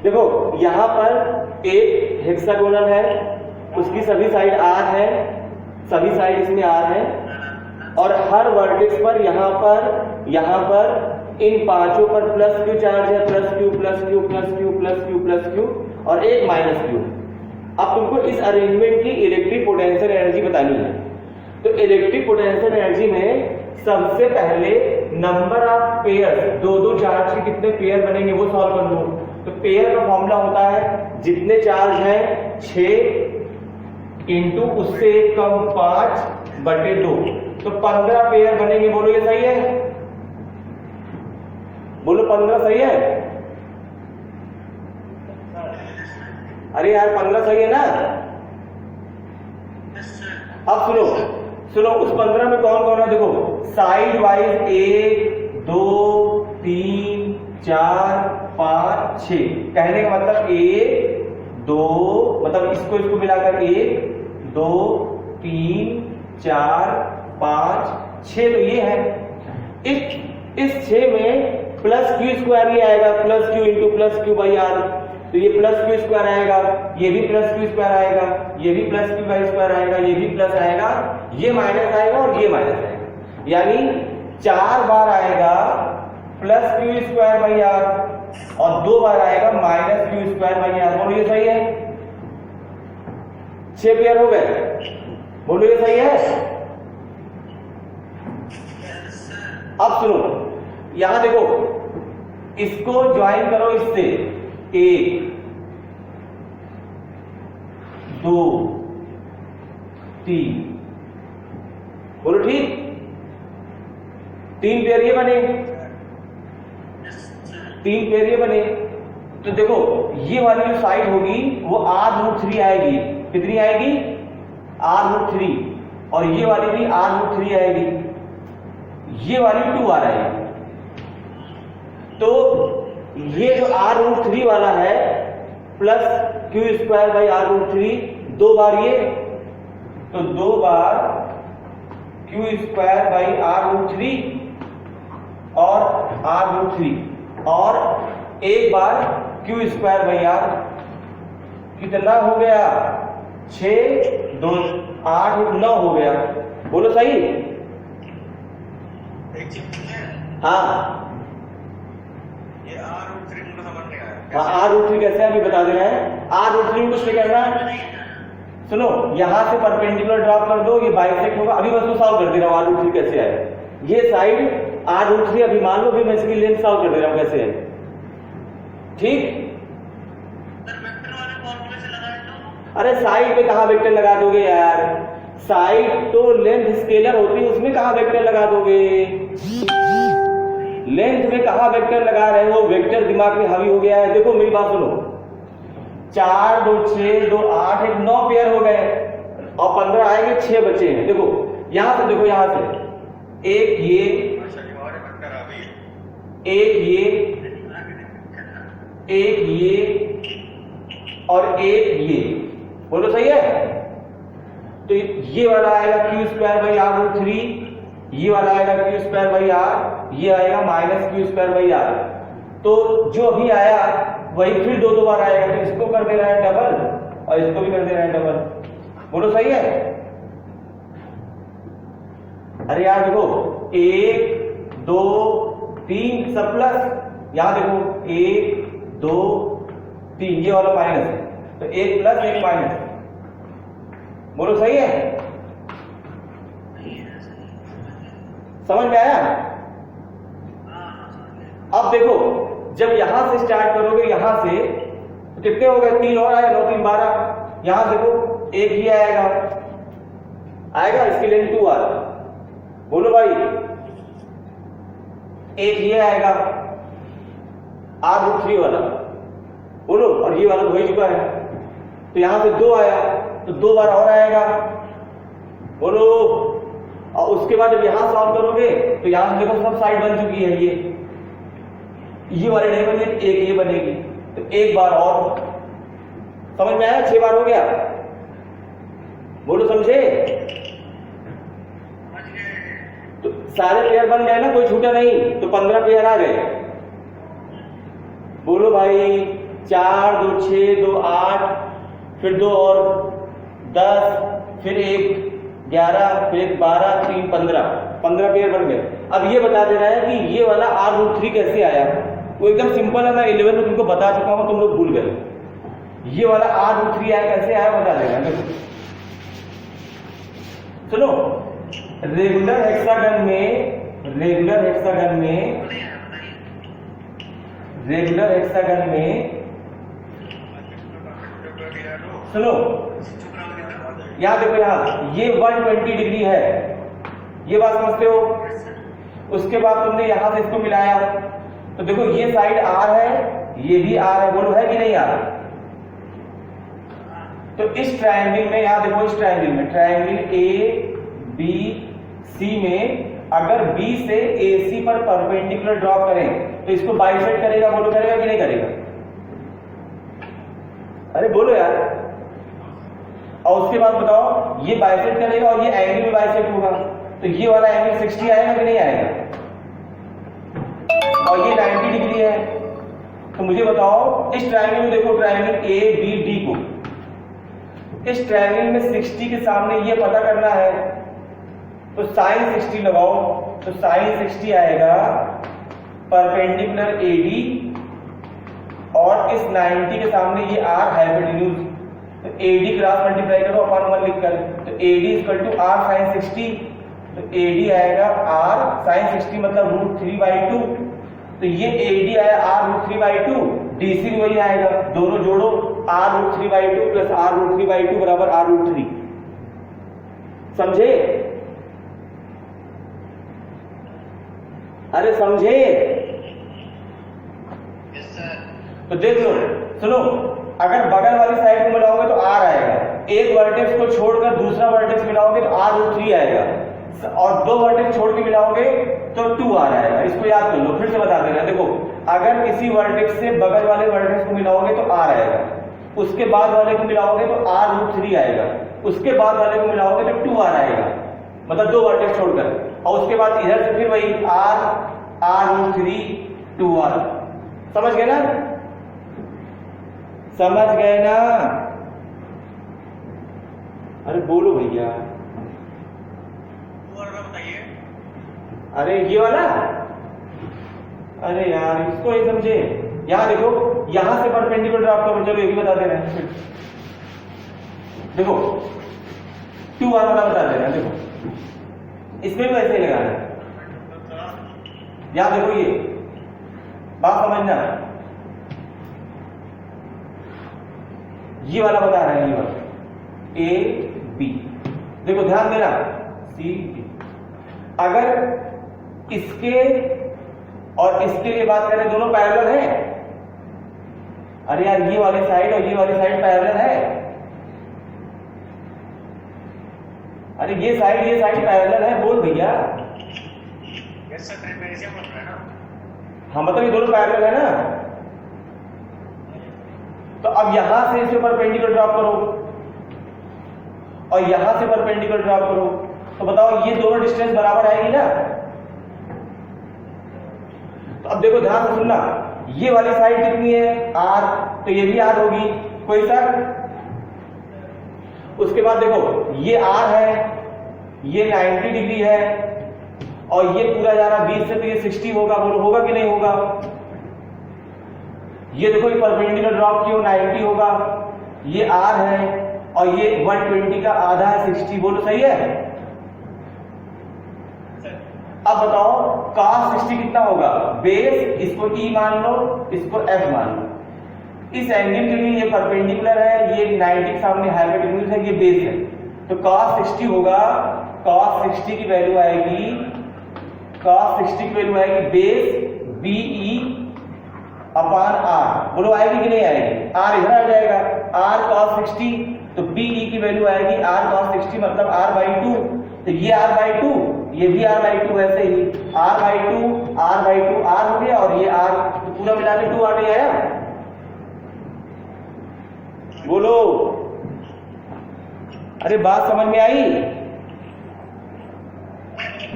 देखो यहाँ पर एक हेक्सागोनल है, उसकी सभी साइड R है, सभी साइड इसमें R है, और हर वर्टेक्स पर यहाँ पर इन पांचों पर प्लस क्यू चार्ज है, plus Q plus Q plus Q plus Q plus Q और एक माइनस क्यू। अब तुमको इस अरेंजमेंट की इलेक्ट्रिक पोटेंशियल एनर्जी बतानी है। तो इलेक्ट्रिक पोटेंशियल एनर्जी में सबसे पहले नंबर ऑफ पेयर, दो दो चार्ज के कितने पेयर बनेंगे वो सॉल्व कर लो। तो पेयर का फॉर्मूला होता है जितने चार्ज हैं 6 इंटू उससे एक कम 5/2, तो 15 पेयर बनेंगे। बोलो ये सही है? बोलो 15 सही है? अरे यार 15 सही है ना? अब सुनो उस 15 में कौन कौन है देखो, साइड वाइज 1 2 3 4 5 6, कहने का मतलब 1 2, मतलब इसको मिलाकर 1 2 3 4 5 6, तो ये है। इस 6 में प्लस क्यू स्क्वायर ही आएगा, plus q into plus q by r, तो ये प्लस क्यू स्क्वायर आएगा, ये भी प्लस क्यू स्क्वायर आएगा, ये भी प्लस क्यू बाई स्क्वायर आएगा, ये भी प्लस आएगा, ये माइनस आएगा और ये माइनस आएगा, यानी 4 बार आएगा plus q square by r और 2 बार आएगा minus q square by r. बोलो ये सही है? 6 पेयर हो गए, बोलो ये सही है? अब सुनो, यहां देखो, इसको ज्वाइन करो इससे, 1 2 3, बोलो ठीक, 3 पेयर ये बने, 3 पेयर ये बने। तो देखो ये वाली जो साइड होगी वो R√3 आएगी, कितनी आएगी? R√3, और ये वाली भी R√3 आएगी, ये वाली 2R आएगी। तो ये जो R√3 वाला है plus q square by R√3, 2 बार ये, तो 2 बार क्यू स्क्वायर बाई R√3 और R√3, और एक बार क्यू स्क्वायर बाई R। कितना हो गया? 6 2 8 9 हो गया। बोलो सही? हाँ R√3 कैसे अभी बता दे रहे हैं। R√3 कुछ नहीं करना, सुनो यहां से परपेंडिकुलर ड्रॉप कर दो, ये बाइसेक्ट होगा, अभी बस मैं सॉल्व कर दे रहा हूं R√3 कैसे आए। ये साइड R√3 अभी मान लो, भी मैं इसकी लेंथ सॉल्व कर दे रहा हूं कैसे है, ठीक? अरे साइड पे कहां वेक्टर लगा दोगे यार, साइड तो लेंथ स्केलर होती है, उसमें कहां वेक्टर लगा दोगे? लेंथ में कहां वेक्टर लगा रहे हो? वेक्टर दिमाग में हावी हो गया है। देखो मेरी बात सुनो, 4 2 6 2 8 1 9 पेयर हो गए और 15 आएंगे, 6 बचे हैं। देखो यहां से, देखो यहां से एक ये, एक ये और एक ये, बोलो सही है? तो ये वाला आएगा क्यू स्क्वायर बाई R√3, ये वाला आएगा क्यू स्क्वायर बाई R, ये आएगा minus q square by R। तो जो अभी आया वही फिर 2 बार आएगा, तो इसको कर दे रहा है डबल और इसको भी कर दे रहा है डबल। बोलो सही है? अरे यार देखो 1 2 3 सब प्लस, यहां देखो 1 2 3, ये वाला माइनस है, तो 1 प्लस 1 माइनस। बोलो सही है? समझ में आया? अब देखो जब यहां से स्टार्ट करोगे, यहां से तो कितने हो गए? 3 और आए, 9 3 12। यहां देखो एक ये आएगा इसके लिए 2R। बोलो भाई, एक ये आएगा R√3 वाला, बोलो, और ये वाला तो हो ही चुका है, तो यहां से 2 आया, तो 2 बार और आएगा, बोलो। और उसके बाद जब यहां सॉल्व करोगे तो यहां से देखो सब साइड बन चुकी है, ये वाली नहीं बनेगी, एक ये बनेगी, तो एक बार और। समझ में आया? 6 बार हो गया, बोलो समझे? तो सारे पेयर बन गए ना, कोई छूटा नहीं, तो 15 पेयर आ गए। बोलो भाई 4 2 6 2 8, फिर 2 और 10, फिर 1 11, फिर 1 12, 3 15 पेयर बन गए। अब ये बता दे रहा है कि ये वाला R√3 कैसे आया। वो एकदम सिंपल है, मैं 11 में तुमको बता चुका हूं, तुम लोग भूल गए। ये वाला R√3 आया कैसे आया बता देगा। देखो सुनो, रेगुलर हेक्सागन में सुनो, यहां देखो, यहां ये 120 डिग्री है, ये बात समझते हो। उसके बाद तुमने यहां से इसको मिलाया, तो देखो ये साइड R है, ये भी R है, बोलो है कि नहीं R। तो इस ट्रायंगल में, यहां देखो, इस ट्रायंगल में, ट्रायंगल ABC में अगर B से AC पर परपेंडिकुलर ड्रॉ करें तो इसको बाइसेक्ट करेगा, बोलो करेगा कि नहीं करेगा। अरे बोलो यार। और उसके बाद बताओ, ये बाइसेक्ट करेगा और ये एंगल भी बाइसेक्ट होगा, तो ये वाला एंगल 60 आएगा कि नहीं आएगा। और ये 90 डिग्री है, तो मुझे बताओ इस ट्रायंगल में देखो, ट्रायंगल ABD को, इस ट्रायंगल में 60 के सामने ये पता करना है, तो sin 60 लगाओ, तो sin 60 आएगा परपेंडिकुलर AD, और इस 90 के सामने ये R हाइपोटेन्यूज, तो AD क्रॉस मल्टीप्लाई करो अपन 1 लिखकर, तो AD = R sin 60, तो AD आएगा R sin 60 मतलब √3/2, तो ये AD आया R√3/2, DC भी वही आएगा, दोनों जोड़ो, R√3/2 प्लस R√3/2 बराबर R√3। समझे? अरे समझे? तो देख लो, सुनो, अगर बगल वाली साइड को मिलाओगे तो R आएगा, एक वर्टेक्स को छोड़कर दूसरा वर्टेक्स मिलाओगे तो R√3 आएगा, और 2 वर्टेक्स छोड़ के मिलाओगे तो 2R आएगा। इसको याद कर लो, फिर से बता देना। देखो, अगर किसी वर्टेक्स से बगल वाले वर्टेक्स को मिलाओगे तो R आएगा, उसके बाद वाले को मिलाओगे तो R√3 आएगा, उसके बाद वाले को मिलाओगे तो 2R आएगा, मतलब 2 वर्टेक्स छोड़कर, और उसके बाद इधर से फिर वही R√3 2R। समझ गए ना? समझ गए ना? अरे बोलो भैया। अरे ये वाला, अरे यार इसको नहीं समझे। यहां देखो, यहां से परपेंडिकुलर ड्रॉप करो, चलो ये भी बता दे रहे हैं। देखो 2R वाला बता दे रहे हैं, देखो इसमें भी ऐसे ही लगाना है। यहां देखो, ये बात समझना, ये वाला बता रहे हैं, ये वाला AB। देखो ध्यान देना, CD। अगर इसके और इसके लिए बात करें, दोनों पैरेलल है। अरे यार, ये वाली साइड और ये वाली साइड पैरेलल है। अरे ये साइड पैरेलल है, बोल भैया। हाँ, मतलब ये दोनों पैरेलल है ना। तो अब यहां से इसे परपेंडिकुलर ड्रॉप करो और यहां से परपेंडिकुलर ड्रॉप करो, तो बताओ ये दोनों डिस्टेंस बराबर आएगी ना। तो अब देखो ध्यान से सुनना, ये वाली साइड कितनी है R, तो ये भी R होगी, कोई शक। उसके बाद देखो ये R है, ये 90 डिग्री है, और ये पूरा जा रहा 20 से, तो ये 60 होगा, बोलो होगा कि नहीं होगा। ये देखो, ये परपेंडिकुलर ड्रॉप की 90 होगा, ये R है, और ये 120 का आधा है 60, बोलो सही है। अब बताओ cos 60 कितना होगा, बेस, इसको E मान लो, इसको F मान लो। इस एंगल के लिए ये परपेंडिकुलर है, ये 90 के सामने हाइपोटेन्यूज है, ये बेस है, तो cos 60 होगा, cos 60 की वैल्यू आएगी, cos 60 की वैल्यू आएगी बेस BE अपान R, बोलो आएगी कि नहीं आएगी। R इधर आ जाएगा, R cos 60, तो BE की वैल्यू आएगी R cos 60 मतलब R/2, तो ये R/2, ये भी R/2, वैसे ही R/2 R/2 R हो गया, और ये R, तो पूरा मिला के 2R नहीं आया, बोलो। अरे बात समझ में आई?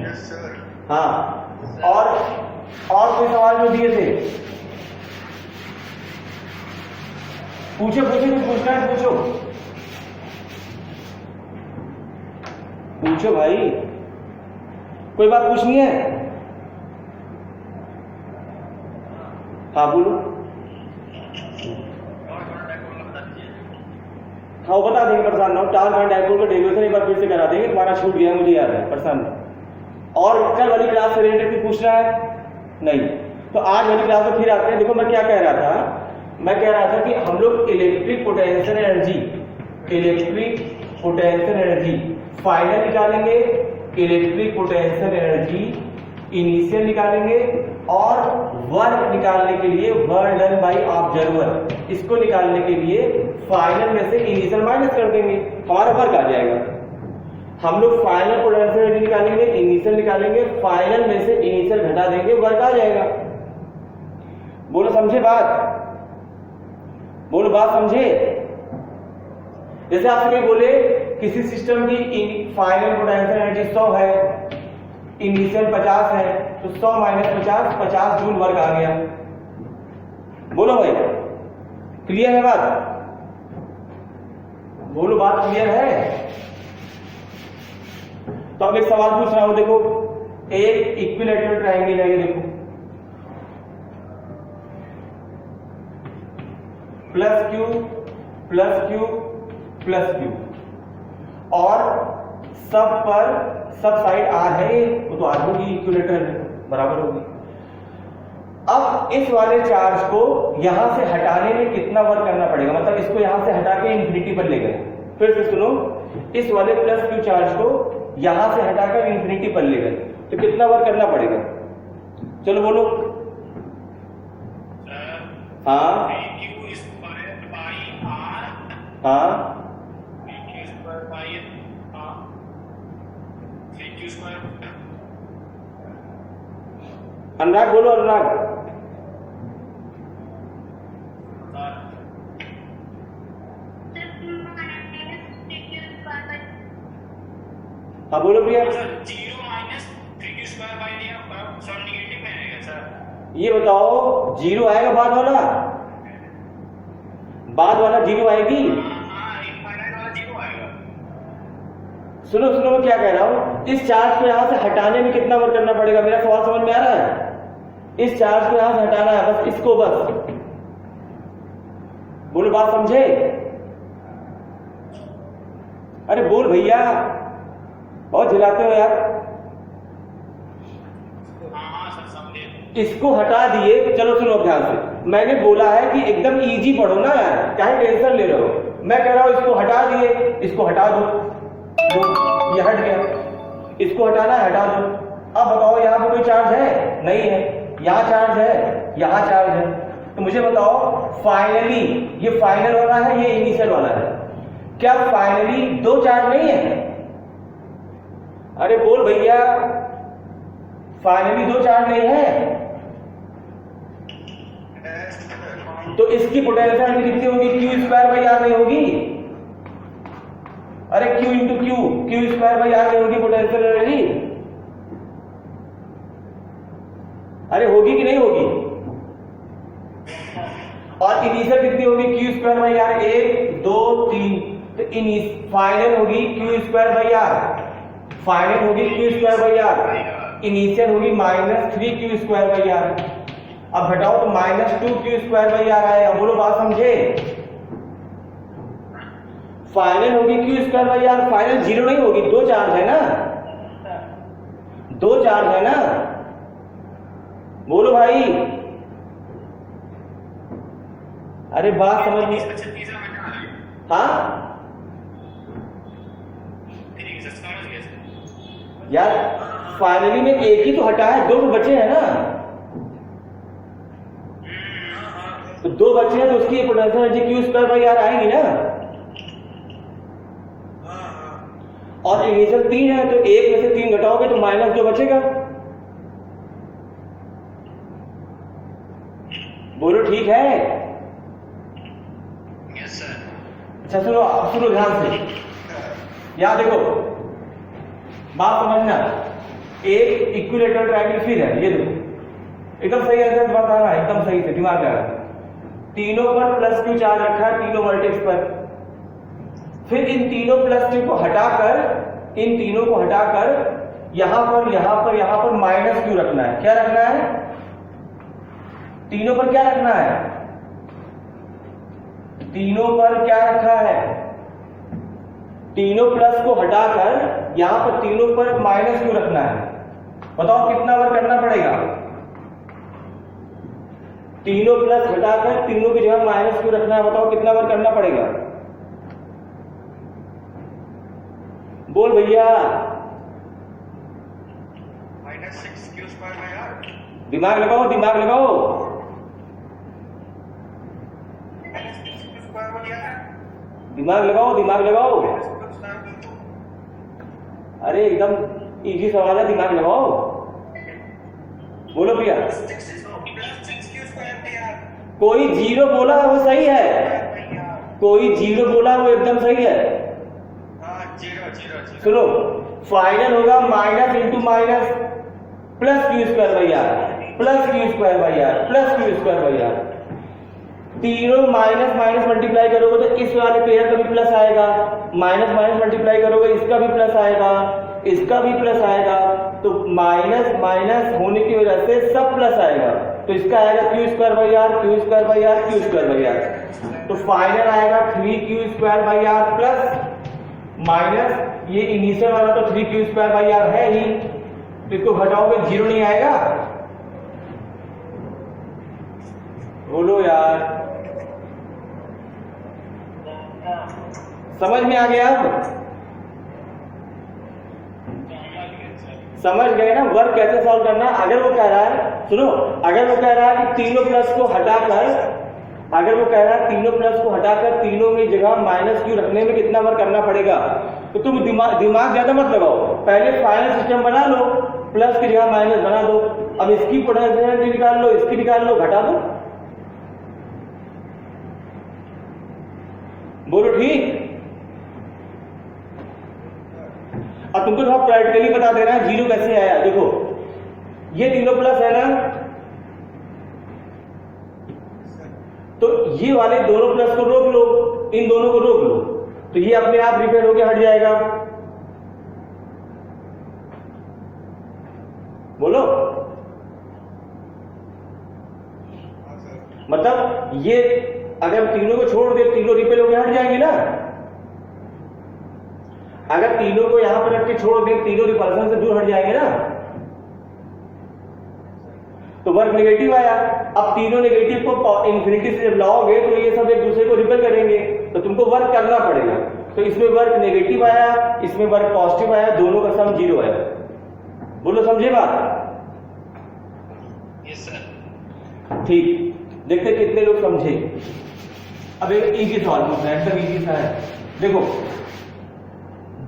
Yes sir. हाँ, और कोई सवाल जो दिए थे? पूछो पूछो, कुछ पूछना है पूछो, पूछो भाई, कोई बात पूछनी है? हाँ बोलो। हाँ वो बता देंगे, परेशान ना हो। टॉर्क एंड डाइपोल का डेरिवेशन एक बार फिर से करा देंगे, तुम्हारा छूट गया मुझे याद है, परेशान नहीं। और कल वाली क्लास से रिलेटेड भी पूछना है? नहीं। तो आज वाली क्लास में फिर आते हैं। देखो मैं क्या कह रहा था, मैं कह रहा था कि हम लोग electric potential energy, electric potential energy final निकालेंगे, इलेक्ट्रिक पोटेंशियल एनर्जी इनिशियल निकालेंगे, और वर्क निकालने के लिए वर्क डन बाय ऑब्जर्वर, इसको निकालने के लिए फाइनल में से इनिशियल माइनस कर देंगे, हमारा वर्क आ जाएगा। हम लोग फाइनल पोटेंशियल एनर्जी निकालेंगे, इनिशियल निकालेंगे, फाइनल में से इनिशियल घटा देंगे, वर्क आ जाएगा। बोलो समझे बात? बोलो बात समझे? जैसे आपसे कोई बोले किसी सिस्टम की फाइनल पोटेंशियल एनर्जी 100 है, इनिशियल 50 है, तो 100 माइनस 50, 50 जूल वर्क आ गया। बोलो भाई, क्लियर है बात? बोलो बात क्लियर है? तो अब एक सवाल पूछ रहा हूं, देखो एक इक्विलैटरल ट्रायंगल है, ये देखो plus Q plus Q plus Q, और सब साइड आर है, वो तो आर होगी, इक्विलैटरल बराबर होगी। अब इस वाले चार्ज को यहां से हटाने में कितना वर्क करना पड़ेगा, मतलब इसको यहां से हटा के इंफिनिटी पर ले गए। फिर से सुनो, इस वाले प्लस क्यू चार्ज को यहां से हटाकर इंफिनिटी पर ले गए, तो कितना वर्क करना पड़ेगा? चलो बोलो। हाँ हाँ अनुराग बोलो, अनुराग। हाँ बोलो भैया। 0 minus 3q square by sir negative में आएगा सर। ये बताओ, जीरो आएगा बाद वाला? बाद वाला जीरो आएगी? इनफाइनाइट वाला जीरो आएगा। सुनो सुनो, मैं क्या कह रहा हूं, इस चार्ज को यहां से हटाने में कितना वर्क करना पड़ेगा? मेरा सवाल समझ में आ रहा है? इस चार्ज को यहां से हटाना है, बस इसको, बस बोलो बात समझे? अरे बोल भैया, बहुत झिलाते हो यार। हाँ सर समझे। इसको हटा दिए, चलो सुनो ध्यान से, मैंने बोला है कि एकदम इजी पढ़ो ना यार, क्या टेंशन ले रहे हो? मैं कह रहा हूं इसको हटा दिए, इसको हटा दो, ये हट गया, इसको हटाना है, हटा दो। अब बताओ यहां पे कोई चार्ज है? नहीं है। यहां चार्ज है, यहां चार्ज है, तो मुझे बताओ फाइनली ये फाइनल वाला है, ये इनिशियल वाला है, क्या फाइनली दो चार्ज नहीं है? अरे बोल भैया, फाइनली दो चार्ज नहीं है? तो इसकी पोटेंशियल एनर्जी कितनी होगी? क्यू स्क्वायर बाई आर नहीं होगी? अरे q into q, q square by r नहीं होगी पोटेंशियल एनर्जी? अरे होगी कि नहीं होगी? और इनिशियल कितनी होगी? क्यू स्क्वायर बाई आर, 1 2 3, तो फाइनल होगी q square by r, final होगी q square by r, initial होगी -3 क्यू स्क्वायर बाई आर। अब घटाओ तो -2 क्यू स्क्वायर बाई आर आएगा। बोलो बात समझे? फाइनल होगी q square by r, final zero नहीं होगी, दो चार्ज है ना, दो चार्ज है ना। बोलो भाई, अरे बात समझ में? हाँ यार, फाइनली में एक ही तो हटा है, दो बचे हैं ना, तो दो बचे हैं, तो उसकी potential energy q square by r आएगी ना। और इनिशियल 3 है, तो एक में से 3 घटाओगे तो -2 बचेगा। बोलो ठीक है? Yes sir. अच्छा सुनो, सुनो ध्यान से, यहां देखो, बात समझना, एक इक्विलैटरल ट्रायंगल फिर है, ये देखो, एकदम सही आंसर बताना है, एकदम सही से दिमाग लगा। तीनों पर प्लस क्यू चार्ज रखा है, तीनों वर्टेक्स पर। फिर इन तीनों प्लस क्यू को हटाकर, इन तीनों को हटाकर यहां पर माइनस क्यू रखना है। क्या रखना है? तीनों पर क्या रखना है? तीनों पर क्या रखा है? तीनों प्लस को हटाकर यहां पर तीनों पर माइनस क्यू रखना है। बताओ कितना वर्क करना पड़ेगा? तीनों प्लस हटाकर तीनों की जगह माइनस क्यू रखना है। बताओ कितना वर्क करना पड़ेगा? बोल भैया। -6q²/r। दिमाग लगाओ, दिमाग लगाओ। दिमाग लगाओ, दिमाग लगाओ। अरे एकदम इजी सवाल है, दिमाग लगाओ। बोलो भैया। कोई जीरो बोला वो सही है, कोई जीरो बोला वो एकदम सही है। सुनो, फाइनल होगा minus into minus plus q²/r, plus q²/r, plus q²/r। तीनों माइनस माइनस मल्टीप्लाई करोगे तो इस वाले पेयर का भी प्लस आएगा, माइनस माइनस मल्टीप्लाई करोगे इसका भी प्लस आएगा, इसका भी प्लस आएगा। तो माइनस माइनस होने की वजह से सब प्लस आएगा, तो इसका आएगा q²/r, q²/r, q²/r। तो फाइनल आएगा 3q²/r प्लस माइनस ये इनिशियल वाला तो 3q²/r है ही, तो इसको घटाओगे जीरो नहीं आएगा। बोलो यार, समझ में आ गया? समझ गए ना वर्क कैसे सॉल्व करना? अगर वो कह रहा है, सुनो, अगर वो कह रहा है कि तीनों प्लस को हटाकर, अगर वो कह रहा है तीनों प्लस को हटाकर तीनों में जगह माइनस क्यू रखने में कितना वर्क करना पड़ेगा, तो तुम दिमाग ज्यादा मत लगाओ, पहले फाइनल सिस्टम बना लो, प्लस की जगह माइनस बना दो। अब इसकी पोटेंशियल निकाल लो, इसकी निकाल लो, घटा दो। बोलो ठीक। अब तुमको थोड़ा प्रैक्टिकली बता दे रहा है जीरो कैसे आया। देखो ये तीनों प्लस है ना, तो ये वाले दोनों प्लस को रोक लो, इन दोनों को रोक लो, तो ये अपने आप रिपेयर होकर हट जाएगा। बोलो, मतलब ये अगर तीनों को छोड़ दे, तीनों रिपेयर होकर हट जाएंगे ना। अगर तीनों को यहां पर रख के छोड़ दे, तीनों रिपल्सन से दूर हट जाएंगे ना, तो वर्क नेगेटिव आया। अब तीनों नेगेटिव को इन्फिनिटी से जब लाओगे तो ये सब एक दूसरे को रिपेल करेंगे, तो तुमको वर्क करना पड़ेगा। तो इसमें वर्क नेगेटिव आया, इसमें वर्क पॉजिटिव आया, दोनों का सम जीरो आया। बोलो समझे बात? Yes sir. ठीक, देखते कितने लोग समझे। अब एक इजी सवाल पूछना है, एकदम इजी सा है। देखो,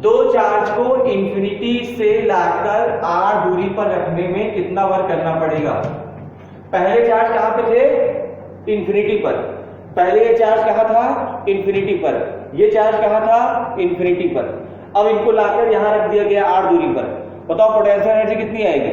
दो चार्ज को इंफिनिटी से लाकर r दूरी पर रखने में कितना वर्क करना पड़ेगा? पहले चार्ज कहां पे थे? इंफिनिटी पर। पहले ये चार्ज कहां था? इंफिनिटी पर। ये चार्ज कहां था? इंफिनिटी पर। अब इनको लाकर यहां रख दिया गया r दूरी पर। बताओ पोटेंशियल एनर्जी कितनी आएगी?